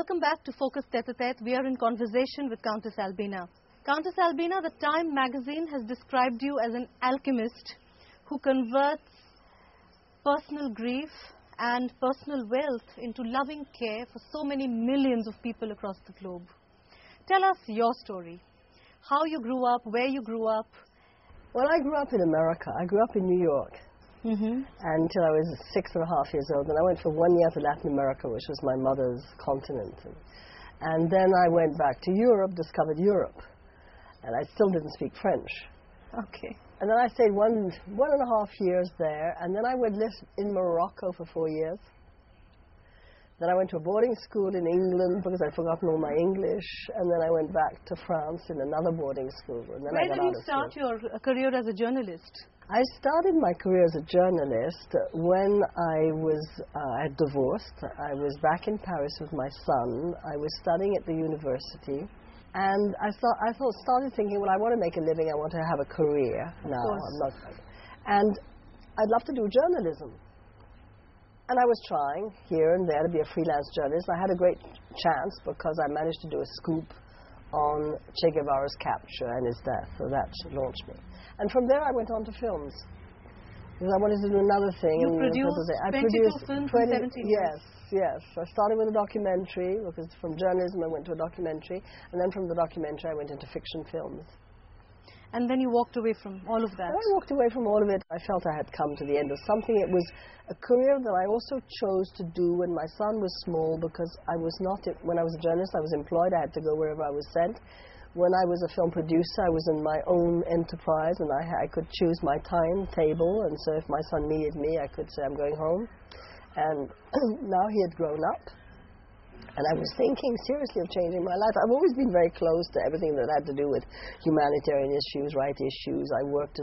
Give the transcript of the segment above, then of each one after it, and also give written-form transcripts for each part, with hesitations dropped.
Welcome back to Focus Tête-à-Tête. We are in conversation with Countess Albina. Countess Albina, the Time magazine has described you as an alchemist who converts personal grief and personal wealth into loving care for so many millions of people across the globe. Tell us your story. How you grew up, where you grew up. Well, I grew up in America. I grew up in New York until I was 6.5 years old. And I went for 1 year to Latin America, which was my mother's continent. And then I went back to Europe, discovered Europe. And I still didn't speak French. Okay. And then I stayed one and a half years there. And then I went live in Morocco for 4 years. Then I went to a boarding school in England because I'd forgotten all my English. And then I went back to France in another boarding school. And then Where did you start your career as a journalist? I started my career as a journalist when I had divorced. I was back in Paris with my son. I was studying at the university. And I started thinking, well, I want to make a living. I want to have a career now. And I'd love to do journalism. And I was trying here and there to be a freelance journalist. I had a great chance because I managed to do a scoop on Che Guevara's capture and his death. So that launched me. And from there I went on to films. Because I wanted to do another thing. You produced 22 films in 17 years. Yes. I started with a documentary, because from journalism I went to a documentary. And then from the documentary I went into fiction films. And then you walked away from all of that? I walked away from all of it. I felt I had come to the end of something. It was a career that I also chose to do when my son was small, because when I was a journalist, I was employed. I had to go wherever I was sent. When I was a film producer, I was in my own enterprise, and I could choose my timetable. And so if my son needed me, I could say, I'm going home. And now he had grown up. And I was thinking seriously of changing my life. I've always been very close to everything that had to do with humanitarian issues, right issues. I worked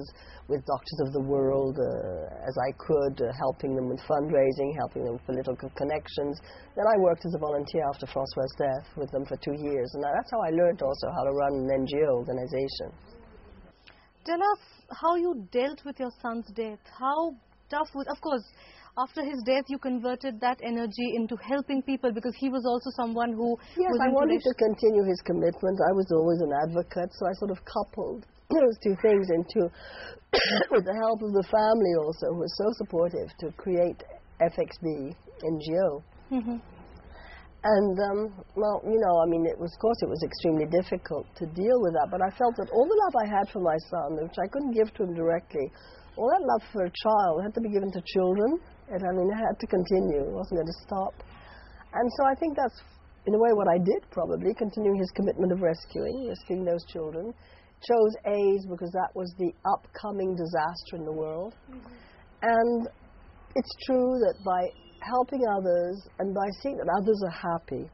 with Doctors of the World as I could, helping them with fundraising, helping them with political connections. Then I worked as a volunteer after François' death with them for 2 years. And that's how I learned also how to run an NGO organization. Tell us how you dealt with your son's death. How tough was, of course, after his death, you converted that energy into helping people, because he was also someone who... Yes, I wanted to continue his commitment. I was always an advocate, so I sort of coupled those two things into, with the help of the family also, who was so supportive, to create FXB NGO. And, well, you know, I mean, of course it was extremely difficult to deal with that, but I felt that all the love I had for my son, which I couldn't give to him directly, all that love for a child had to be given to children. And I mean, it had to continue. It wasn't going to stop. And so I think that's, in a way, what I did, probably, continuing his commitment of rescuing those children. Chose AIDS because that was the upcoming disaster in the world. And it's true that by helping others and by seeing that others are happy,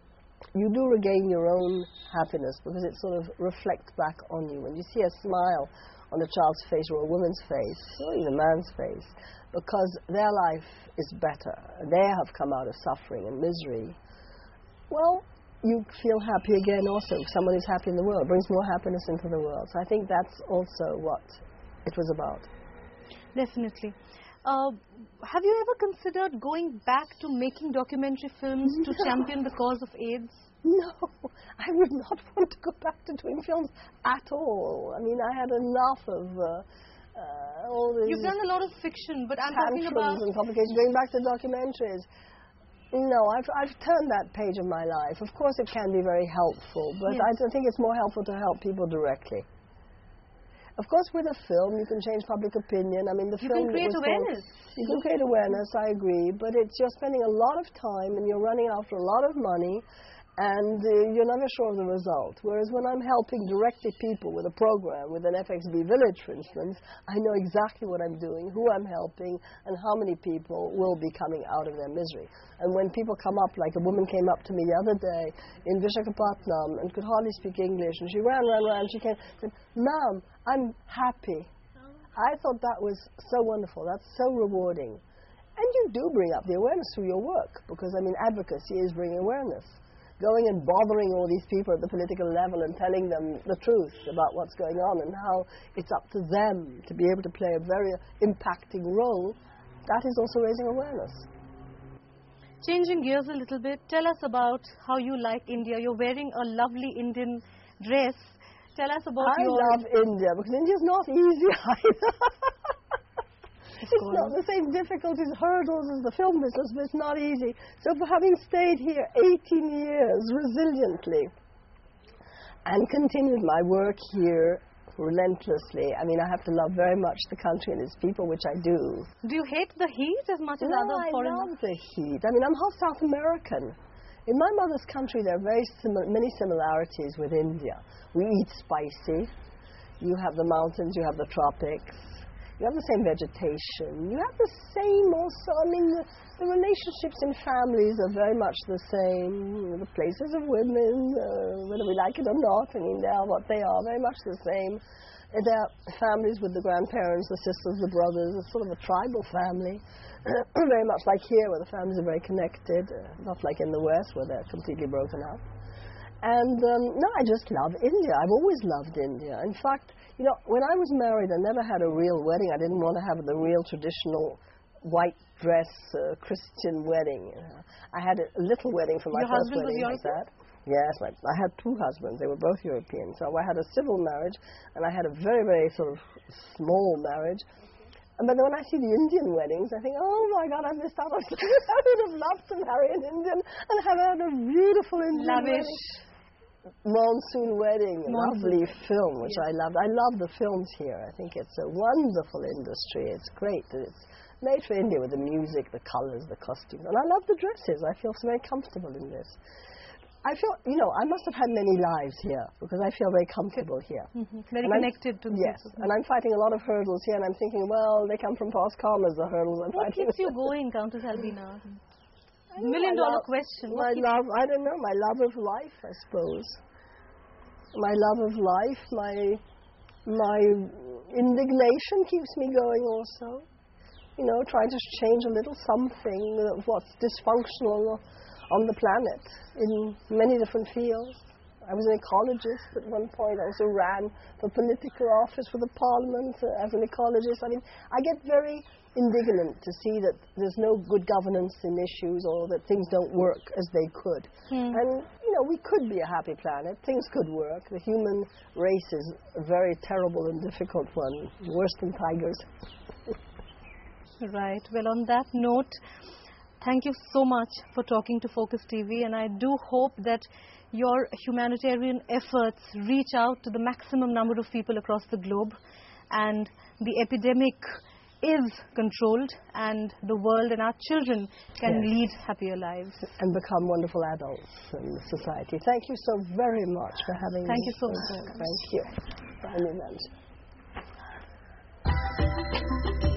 you do regain your own happiness, because it sort of reflects back on you. When you see a smile on a child's face or a woman's face, or even a man's face, because their life is better, they have come out of suffering and misery, well, you feel happy again also. If someone is happy in the world, it brings more happiness into the world. So I think that's also what it was about. Definitely. Have you ever considered going back to making documentary films to champion the cause of AIDS? No, I would not want to go back to doing films at all. I mean, I had enough of all these... You've done a lot of fiction, but I'm talking about... and complications. Going back to documentaries. No, I've turned that page of my life. Of course it can be very helpful, but I think it's more helpful to help people directly. Of course, with a film, you can change public opinion. I mean, the film... You can create awareness. You can create awareness, I agree, but you're spending a lot of time and you're running after a lot of money, and you're never sure of the result. Whereas when I'm helping directly people with a program, with an FXB village, for instance, I know exactly what I'm doing, who I'm helping, and how many people will be coming out of their misery. And when people come up, like a woman came up to me the other day in Visakhapatnam and could hardly speak English, and she ran, she came and said, "Ma'am, I'm happy." I thought that was so wonderful, that's so rewarding. And you do bring up the awareness through your work, because, I mean, advocacy is bringing awareness. Going and bothering all these people at the political level and telling them the truth about what's going on and how it's up to them to be able to play a very impacting role, that is also raising awareness. Changing gears a little bit, tell us about how you like India. You're wearing a lovely Indian dress. Tell us about I love India because India's not easy either. It's not the same difficulties, hurdles as the film business, but it's not easy. So for having stayed here 18 years resiliently and continued my work here relentlessly, I mean, I have to love very much the country and its people, which I do. Do you hate the heat as much as other foreigners? I love the heat. I mean, I'm half South American. In my mother's country, there are many similarities with India. We eat spicy. You have the mountains, you have the tropics. You have the same vegetation. You have the same also, I mean, the relationships in families are very much the same. The places of women, whether we like it or not, I mean, they are what they are, very much the same. There are families with the grandparents, the sisters, the brothers. It's sort of a tribal family. Very much like here, where the families are very connected, not like in the West, where they're completely broken up. And no, I just love India. I've always loved India. In fact, you know, when I was married, I never had a real wedding. I didn't want to have the real traditional white dress Christian wedding. I had a little wedding for my first wedding like that. Yes, I had two husbands. They were both European. So I had a civil marriage, and I had a very, very sort of small marriage. But then when I see the Indian weddings, I think, oh my God, I've missed out on something. I would have loved to marry an Indian and have had a beautiful Indian wedding. Monsoon Wedding, lovely film, which I loved. I love the films here. I think it's a wonderful industry. It's great. It's made for India with the music, the colors, the costumes. And I love the dresses. I feel so very comfortable in this. I feel, you know, I must have had many lives here because I feel very comfortable here. Very connected to the Yes, and I'm fighting a lot of hurdles here, and I'm thinking, well, they come from past karmas, the hurdles I'm fighting. What keeps you going, Countess Albina? $1,000,000 question. My love, I don't know, my love of life, I suppose. My love of life, my indignation keeps me going also. You know, trying to change a little something of what's dysfunctional on the planet in many different fields. I was an ecologist at one point. I also ran for political office for the parliament as an ecologist. I mean, I get very indignant to see that there's no good governance in issues or that things don't work as they could. And, you know, we could be a happy planet. Things could work. The human race is a very terrible and difficult one, worse than tigers. Right. Well, on that note, thank you so much for talking to Focus TV, and I do hope that your humanitarian efforts reach out to the maximum number of people across the globe, and the epidemic is controlled, and the world and our children can lead happier lives. And become wonderful adults in society. Thank you so very much for having me. Thank you so much. Thank you.